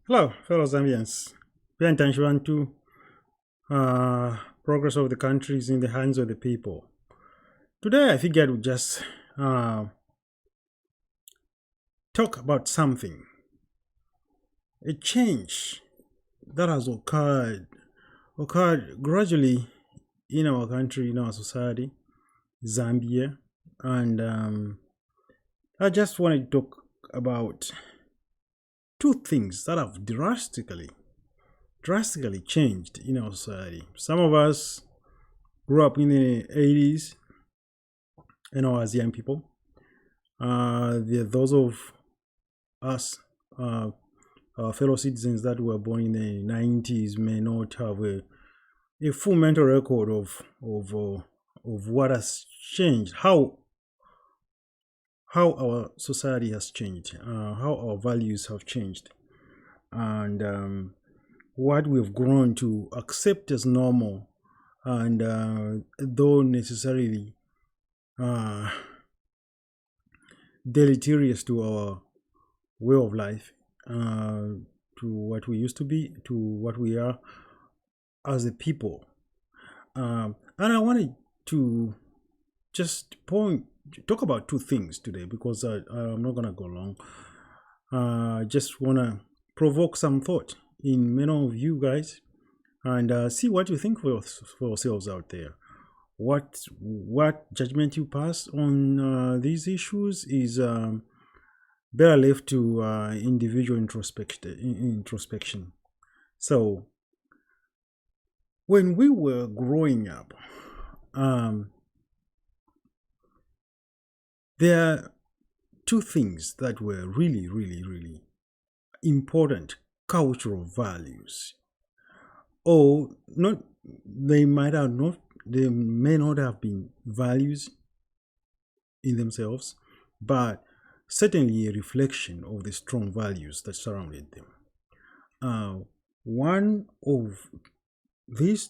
Hello, fellow Zambians. Pay attention to progress of the country is in the hands of the people. Today, I figured we'd just uh, talk about something, a change that has occurred gradually in our country, in our society, Zambia, and I just wanted to talk about two things that have drastically changed in our society. Some of us grew up in the 80s, as young people. Those of us, uh, our fellow citizens that were born in the 90s, may not have a full mental record of what has changed, how our society has changed, how our values have changed, and what we've grown to accept as normal, and though necessarily uh, deleterious to our way of life, to what we used to be, to what we are as a people. And I wanted to just talk about two things today because I'm not going to go long. I just want to provoke some thought in many of you guys and see what you think for yourselves out there. What judgment you pass on these issues is better left to individual introspection. So, when we were growing up, um, there are two things that were really important cultural values, or not. They may not have been values in themselves, but certainly a reflection of the strong values that surrounded them. One of these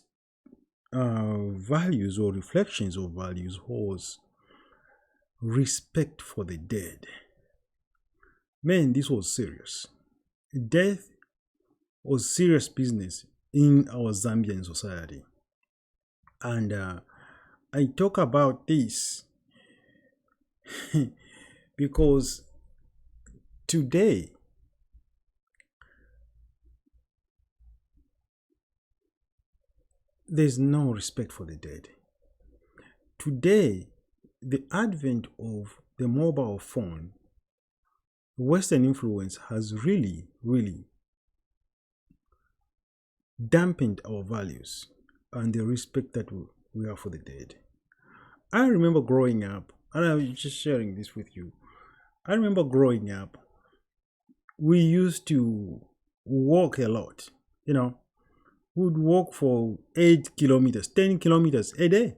values or reflections of values was respect for the dead. Man, this was serious. Death was serious business in our Zambian society. And I talk about this because today there's no respect for the dead. Today, the advent of the mobile phone, Western influence has really dampened our values and the respect that we have for the dead. I remember growing up, and I'm just sharing this with you. I remember growing up, we used to walk a lot. We'd walk for 8 kilometers, 10 kilometers a day,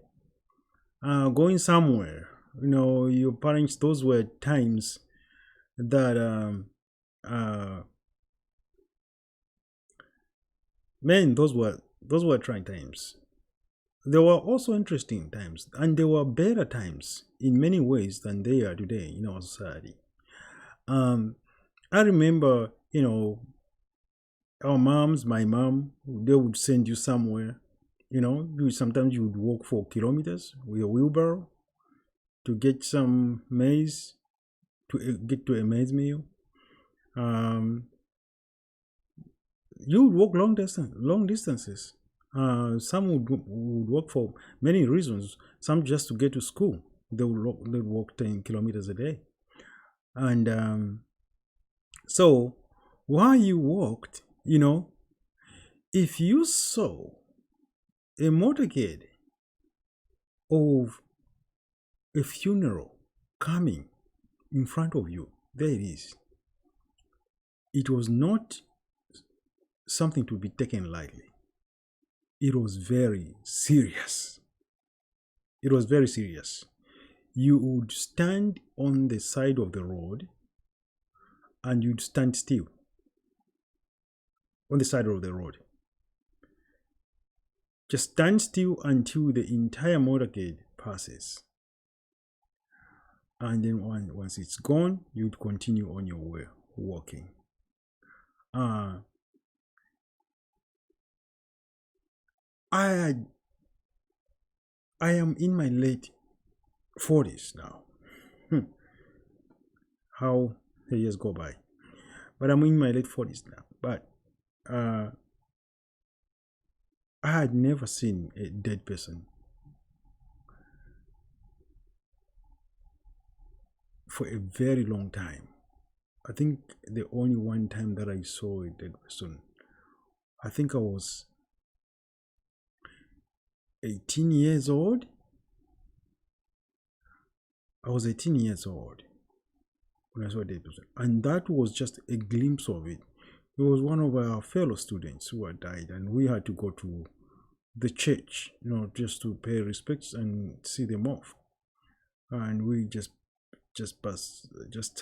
going somewhere. Your parents, those were times that, uh, man, those were trying times. There were also interesting times, and there were better times in many ways than they are today in our society. Um, I remember, our moms, my mom, they would send you somewhere. Sometimes you would walk for kilometers with a wheelbarrow to get some maize, to get to a maize meal. Um, you would walk long distances. Some would walk for many reasons. Some just to get to school. They'd walk 10 kilometers a day. And so while you walked, if you saw a motorcade of a funeral coming in front of you, there it is. It was not something to be taken lightly. It was very serious. It was very serious. You would stand on the side of the road and you'd stand still on the side of the road. Just stand still until the entire motorcade passes. And then once it's gone, you'd continue on your way walking. Uh, I I am in my late 40s now. Hmm. How the years go by. But I'm in my late 40s now. But uh, I had never seen a dead person for a very long time. I think the only one time that I saw a dead person, I think I was 18 years old. I was 18 years old when I saw a dead person. And that was just a glimpse of it. It was one of our fellow students who had died, and we had to go to the church, just to pay respects and see them off. And we just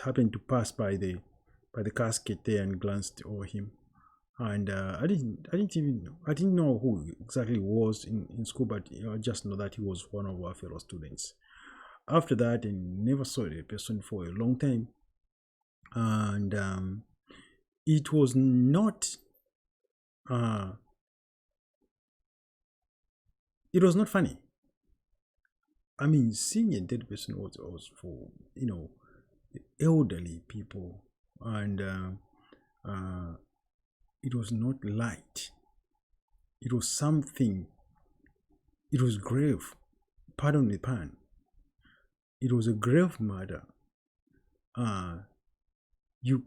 happened to pass by the casket there and glanced over him. And I didn't know who exactly was in school, but I just know that he was one of our fellow students. After that, I never saw the person for a long time, and it was not uh, it was not funny. I mean, seeing a dead person was for elderly people, and it was not light. It was something. It was grave. Pardon the pun. It was a grave matter. You,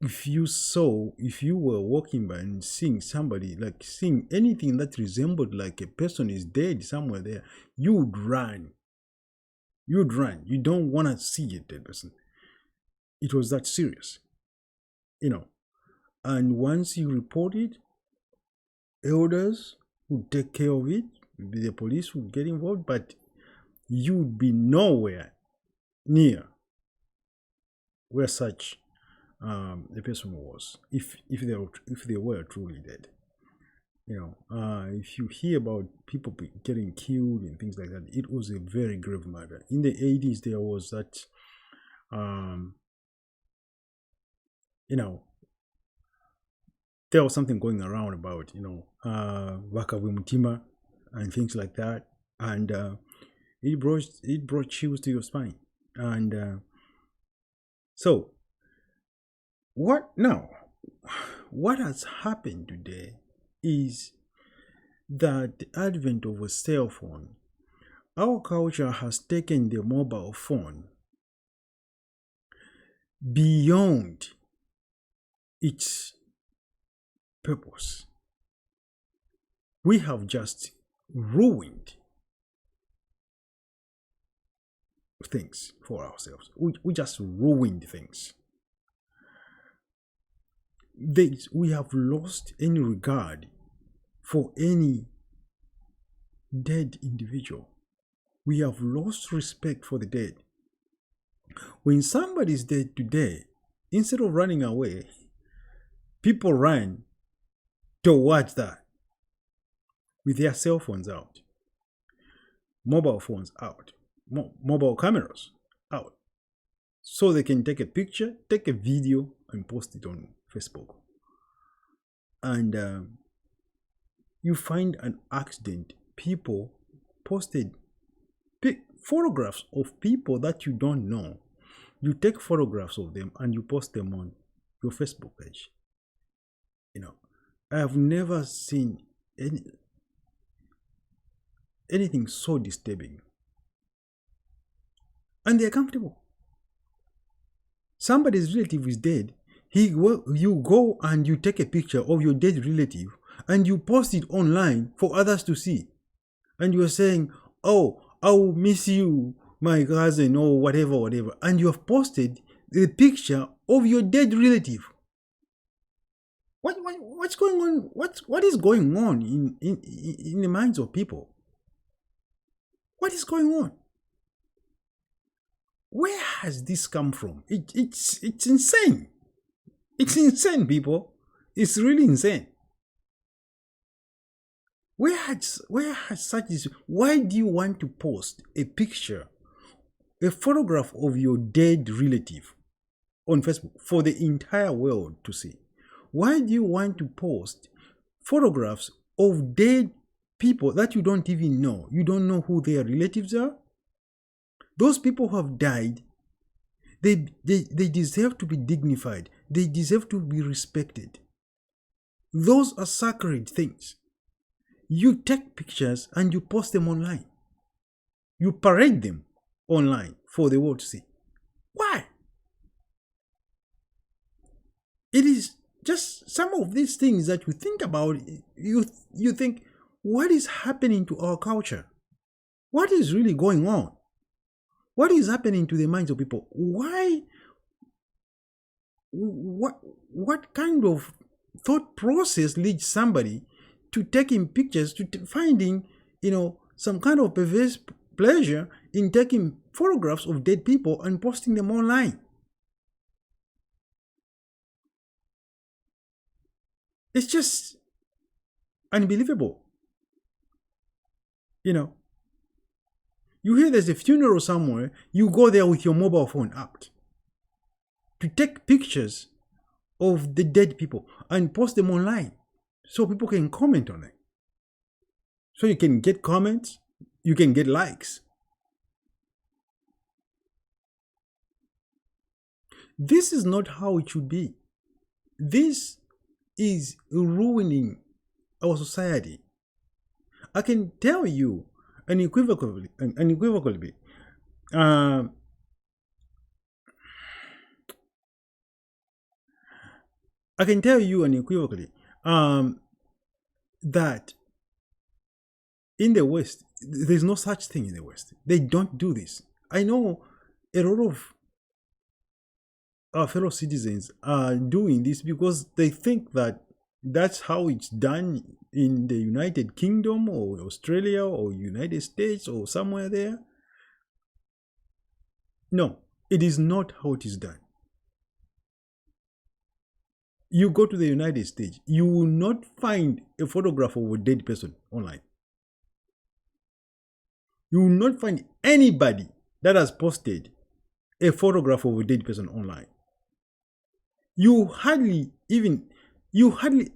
if you were walking by and seeing somebody, like seeing anything that resembled like a person is dead somewhere there, you would run. You'd run. You don't want to see a dead person. It was that serious, And once you report it, elders would take care of it. The police would get involved, but you'd be nowhere near where such a person was, if they were truly dead. If you hear about people getting killed and things like that, it was a very grave matter. In the 80s, there was that, there was something going around about, Vakabwe Mutima and things like that. And it brought chills to your spine. And so, what has happened today is that the advent of a cell phone, our culture has taken the mobile phone beyond its purpose. We have just ruined things for ourselves. We just ruined things. We have lost any regard for any dead individual. We have lost respect for the dead. When somebody is dead today, instead of running away, people run towards that with their cell phones out, mobile phones out, mobile cameras out, so they can take a picture, take a video, and post it on Facebook. And you find an accident, people posted photographs of people that you don't know. You take photographs of them and you post them on your Facebook page. I have never seen anything so disturbing. And they're comfortable. Somebody's relative is dead. You go and you take a picture of your dead relative and you post it online for others to see. And you're saying, oh, I will miss you, my cousin, or whatever. And you have posted the picture of your dead relative. What's going on? What is going on in the minds of people? What is going on? Where has this come from? It's insane. It's insane, people. It's really insane. Where has such this? Why do you want to post a picture, a photograph of your dead relative on Facebook for the entire world to see? Why do you want to post photographs of dead people that you don't even know? You don't know who their relatives are. Those people who have died, they deserve to be dignified. They deserve to be respected. Those are sacred things. You take pictures and you post them online. You parade them online for the world to see. Why? It is just some of these things that you think about. You think, what is happening to our culture? What is really going on? What is happening to the minds of people? Why? What kind of thought process leads somebody to taking pictures, to finding, some kind of perverse pleasure in taking photographs of dead people and posting them online? It's just unbelievable. You hear there's a funeral somewhere, you go there with your mobile phone out to take pictures of the dead people and post them online so people can comment on it. So you can get comments, you can get likes. This is not how it should be. This is ruining our society. I can tell you unequivocally, I can tell you unequivocally that in the West, there's no such thing in the West. They don't do this. I know a lot of our fellow citizens are doing this because they think that that's how it's done in the United Kingdom or Australia or United States or somewhere there. No, it is not how it is done. You go to the United States, you will not find a photograph of a dead person online. You will not find anybody that has posted a photograph of a dead person online. You hardly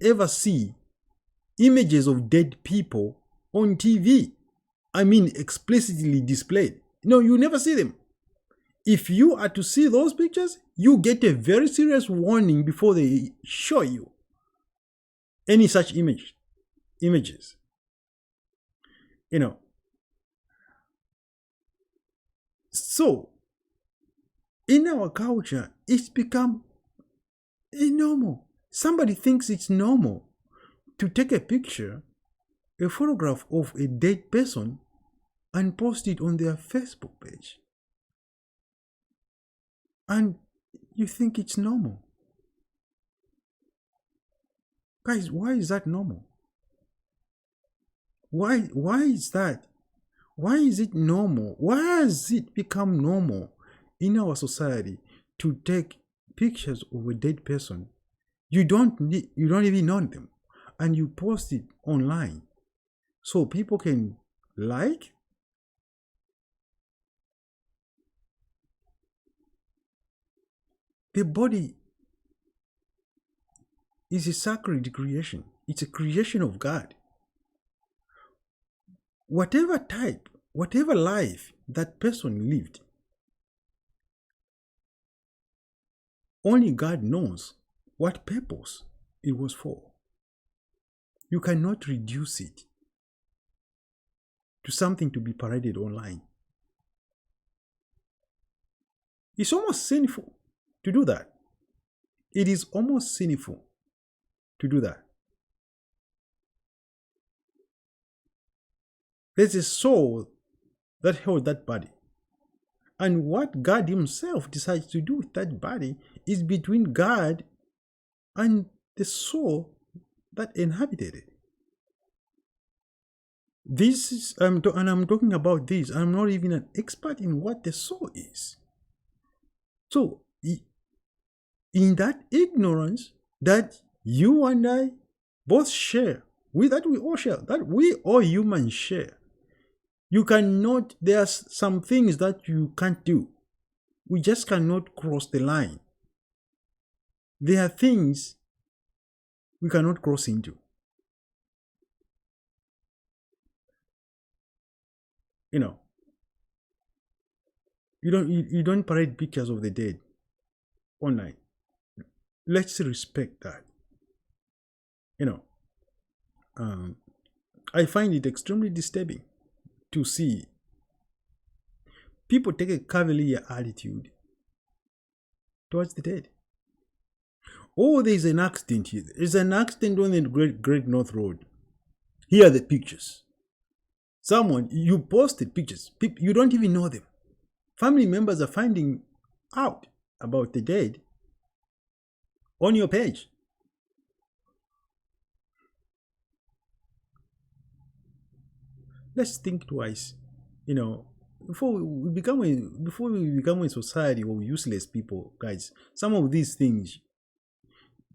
ever see images of dead people on TV. I mean, explicitly displayed. No, you never see them. If you are to see those pictures, you get a very serious warning before they show you any such images. So, in our culture, it's become normal. Somebody thinks it's normal to take a picture, a photograph of a dead person, and post it on their Facebook page. And you think it's normal. Guys, why is that normal? Why is that? Why is it normal? Why has it become normal in our society to take pictures of a dead person? You don't even know them, and you post it online so people can like. The body is a sacred creation. It's a creation of God. Whatever type, whatever life that person lived, only God knows what purpose it was for. You cannot reduce it to something to be paraded online. It's almost sinful to do that. It is almost sinful to do that. There's a soul that held that body. And what God Himself decides to do with that body is between God and the soul that inhabited it. This is, and I'm talking about this. I'm not even an expert in what the soul is. So, in that ignorance that you and I both share, we all share, that we all humans share, you cannot, there are some things that you can't do. We just cannot cross the line. There are things we cannot cross into. You know, you don't parade pictures of the dead online. Let's respect that. You know, I find it extremely disturbing to see people take a cavalier attitude towards the dead. Oh, there's an accident here. There's an accident on the Great North Road. Here are the pictures. Someone, you posted pictures. You don't even know them. Family members are finding out about the dead on your page. Let's think twice. You know, before we become a society of useless people, guys. Some of these things,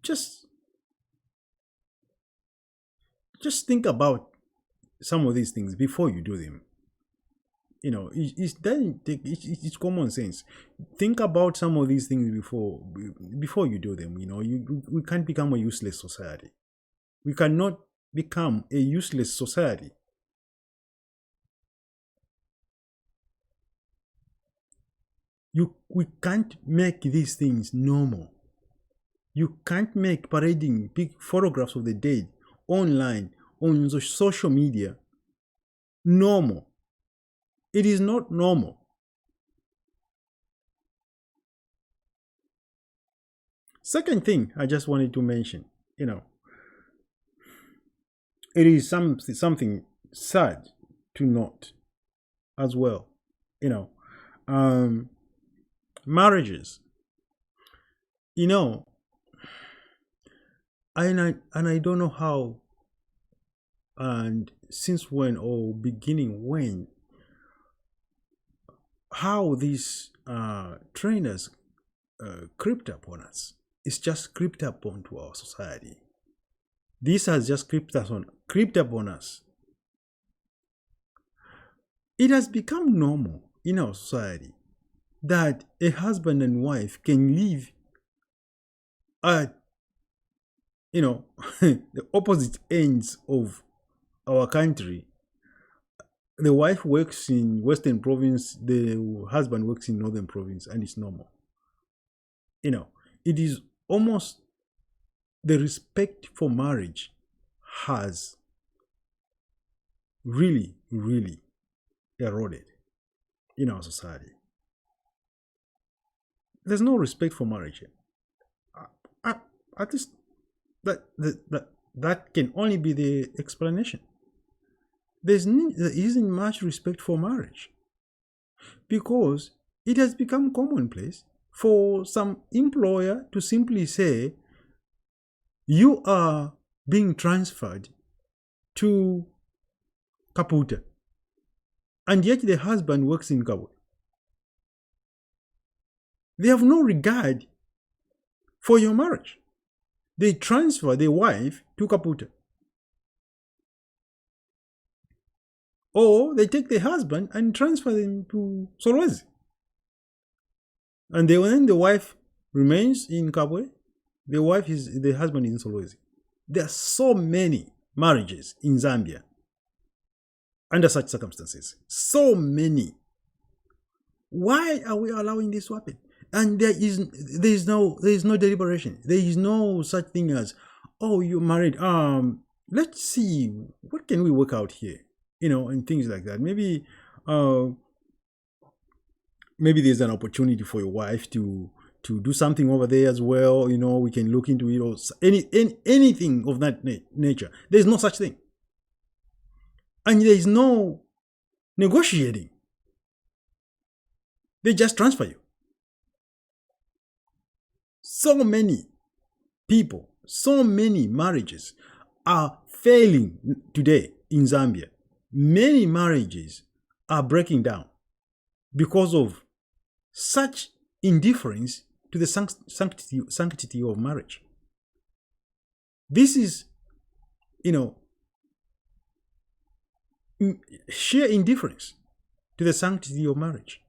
just think about some of these things before you do them. You know, it's common sense. Think about some of these things before you do them. You know, we can't become a useless society. We cannot become a useless society. We can't make these things normal. You can't make parading big photographs of the dead online on the social media normal. It is not normal. Second thing I just wanted to mention, you know, it is something sad to note as well. You know, marriages. You know, and I don't know how and since when or beginning when how these trainers crept upon us. It's just crept up onto our society. This has just crept upon us. It has become normal in our society that a husband and wife can live at, you know, the opposite ends of our country. The wife works in Western Province, the husband works in Northern Province, and it's normal. You know, it is almost the respect for marriage has really, really eroded in our society. There's no respect for marriage here. At least that can only be the explanation. There isn't much respect for marriage because it has become commonplace for some employer to simply say, you are being transferred to Kaputa, and yet the husband works in Kabwe. They have no regard for your marriage. They transfer the wife to Kaputa. Or they take the husband and transfer them to Solwezi. And when the wife remains in Kabwe, the husband is in Solwezi. There are so many marriages in Zambia under such circumstances. So many. Why are we allowing this to happen? And there is no deliberation. There is no such thing as, oh, you're married. Let's see, what can we work out here? You know, and things like that. Maybe there's an opportunity for your wife to do something over there as well. You know, we can look into it, or anything of that nature. There's no such thing, and there is no negotiating. They just transfer you. So many people, so many marriages are failing today in Zambia. Many marriages are breaking down because of such indifference to the sanctity of marriage. This is, you know, sheer indifference to the sanctity of marriage.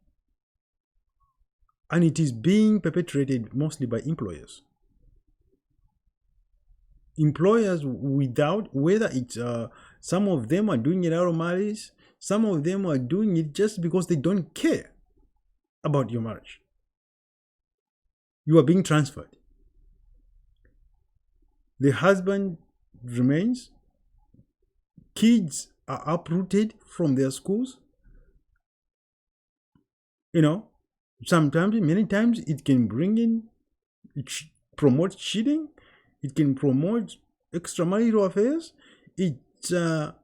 And it is being perpetrated mostly by employers. employers, without, whether it's some of them are doing it out of malice, some of them are doing it just because they don't care about your marriage. You are being transferred. The husband remains, kids are uprooted from their schools. Sometimes, many times, it can bring in, promote cheating, it can promote extramarital affairs. It's a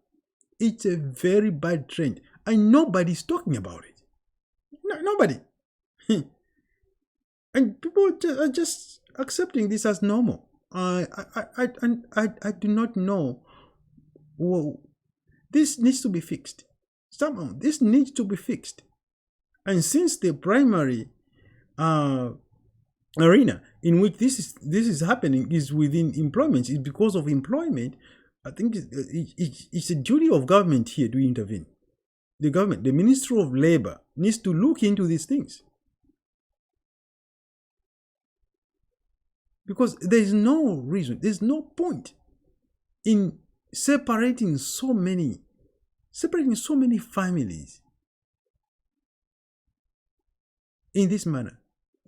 very bad trend, and nobody's talking about it. Nobody. And people are just accepting this as normal. I do not know. Well, this needs to be fixed. Somehow, this needs to be fixed. And since the primary arena in which this is happening is within employment, it's because of employment, I think it's a duty of government here to intervene. The government, the Ministry of Labor, needs to look into these things. Because there is no reason, there's no point in separating so many families in this manner.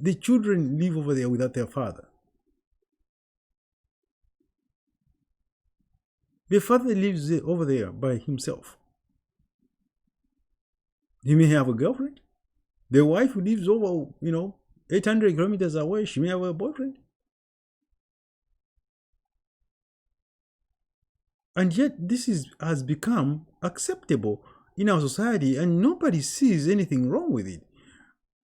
The children live over there without their father. The father lives over there by himself. He may have a girlfriend. The wife who lives over, 800 kilometers away, she may have a boyfriend. And yet this has become acceptable in our society, and nobody sees anything wrong with it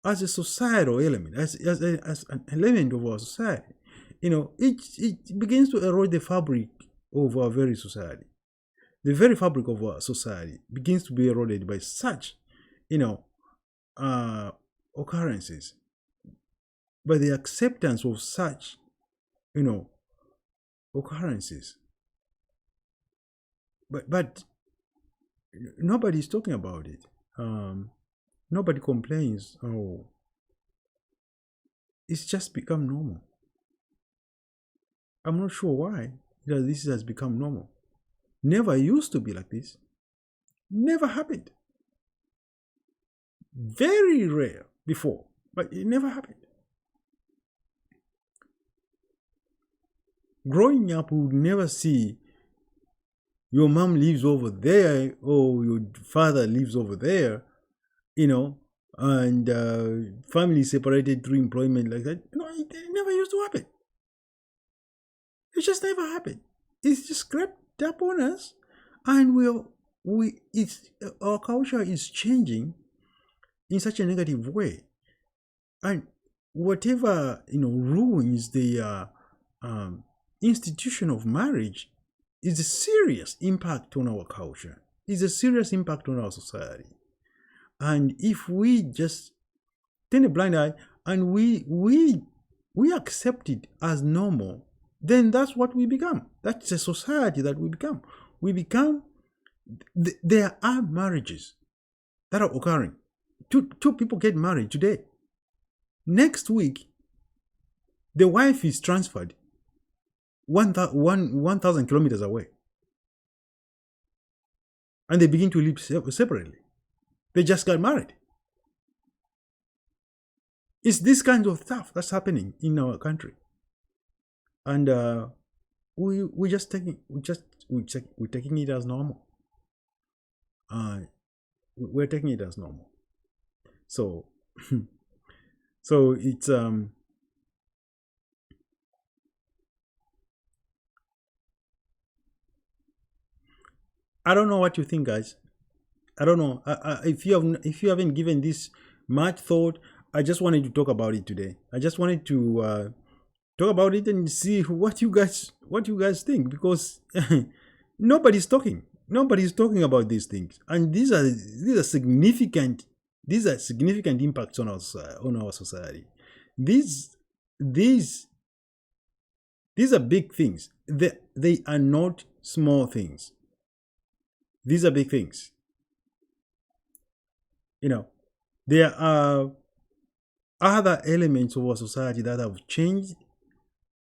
as a societal element, as an element of our society. It begins to erode the fabric of our very society. The very fabric of our society begins to be eroded by such, occurrences, by the acceptance of such, occurrences. But nobody's talking about it. Nobody complains. Oh, it's just become normal. I'm not sure why this has become normal. Never used to be like this. Never happened. Very rare before, but it never happened. Growing up, we would never see your mom lives over there or your father lives over there, and family separated through employment like that. It never used to happen. It just never happened. It's just crept up on us, and our culture is changing in such a negative way, and whatever ruins the institution of marriage is a serious impact on our culture. Is a serious impact on our society. And if we just turn a blind eye and we accept it as normal, then that's what we become. That's a society that we become. There are marriages that are occurring. Two people get married today. Next week, the wife is transferred 1,000 kilometers away. And they begin to live separately. They just got married. It's this kind of stuff that's happening in our country. And we're taking it as normal. We're taking it as normal. So it's I don't know what you think, guys. I don't know if you haven't given this much thought. I just wanted to talk about it today. I just wanted to talk about it and see what you guys think, because nobody's talking about these things, and these are significant impacts on our society. These are big things. They are not small things. These are big things. There are other elements of our society that have changed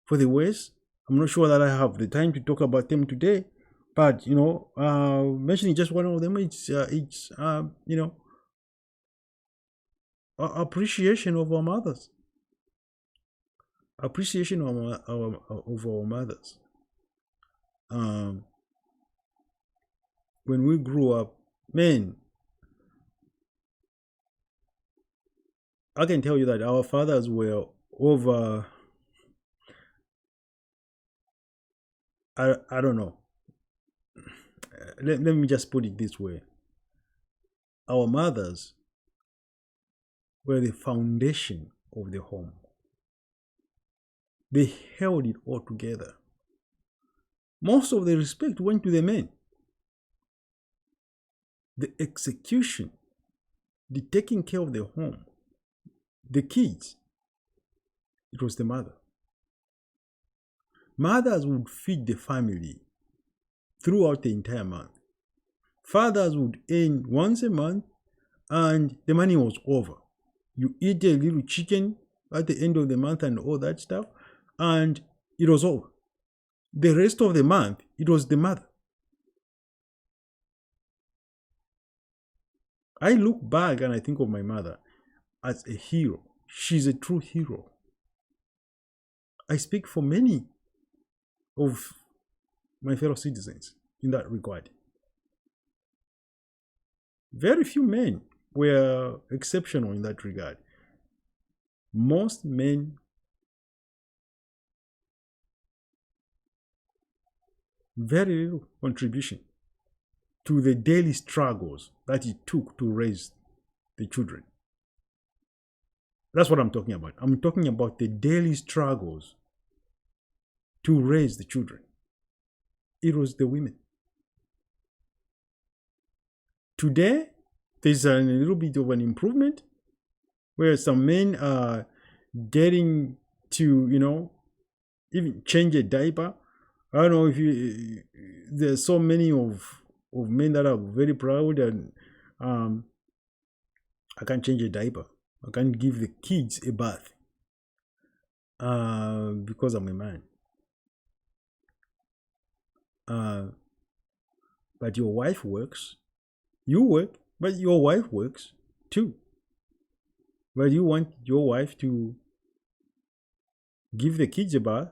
for the worse, I'm not sure that I have the time to talk about them today, but mentioning just one of them, it's appreciation of our mothers, appreciation of our mothers. Um, when we grew up, man, I can tell you that our fathers were over. I don't know. Let me just put it this way: our mothers were the foundation of the home. They held it all together. Most of the respect went to the men. The execution, the taking care of the home, the kids, it was the mother. Mothers would feed the family throughout the entire month. Fathers would earn once a month and the money was over. You eat a little chicken at the end of the month and all that stuff, and it was over. The rest of the month, it was the mother. I look back and I think of my mother as a hero. She's a true hero. I speak for many of my fellow citizens in that regard. Very few men were exceptional in that regard. Most men, very little contribution to the daily struggles that it took to raise the children. That's what I'm talking about. I'm talking about the daily struggles to raise the children. It was the women. Today, there's a little bit of an improvement where some men are getting to, even change a diaper. I don't know if there's so many of men that are very proud and I can't change a diaper. I can't give the kids a bath because I'm a man. But your wife works. You work, but your wife works too. But you want your wife to give the kids a bath,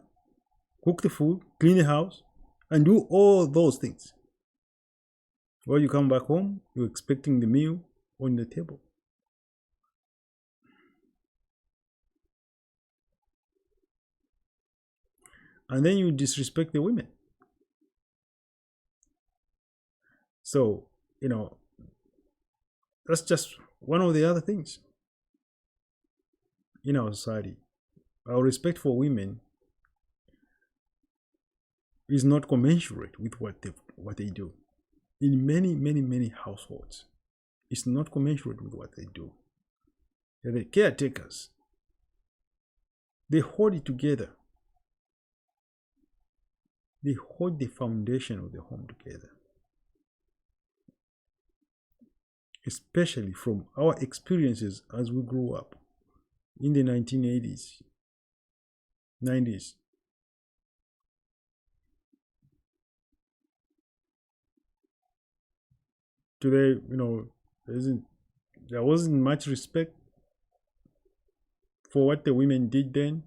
cook the food, clean the house, and do all those things. Well, you come back home, you're expecting the meal on the table. And then you disrespect the women. So, that's just one of the other things in our society. Our respect for women is not commensurate with what they do. In many, many, many households, it's not commensurate with what they do. They're the caretakers. They hold it together. They hold the foundation of the home together. Especially from our experiences as we grew up in the 1980s, 90s. Today, there wasn't much respect for what the women did then.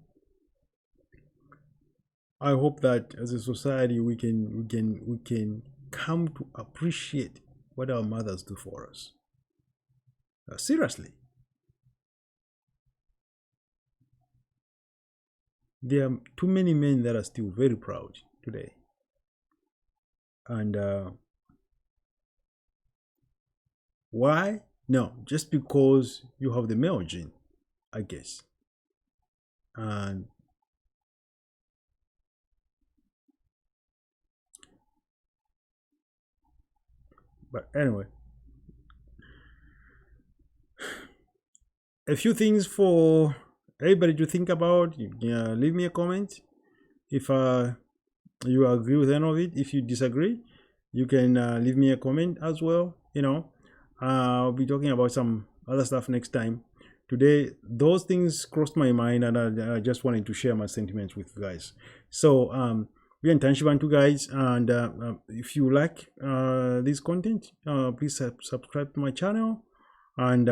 I hope that as a society we can come to appreciate what our mothers do for us. Seriously. There are too many men that are still very proud today. And why? No, just because you have the male gene, I guess. And but anyway, a few things for everybody to think about. You can leave me a comment if you agree with any of it. If you disagree, you can leave me a comment as well. I'll be talking about some other stuff next time. today those things crossed my mind, and I just wanted to share my sentiments with you guys. So we are in Tanshibantu, guys, and if you like this content, please subscribe to my channel and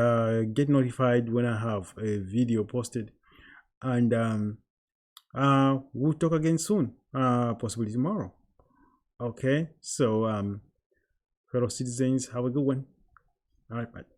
get notified when I have a video posted. And we'll talk again soon, possibly tomorrow. Okay, so fellow citizens, have a good one. All right, bye.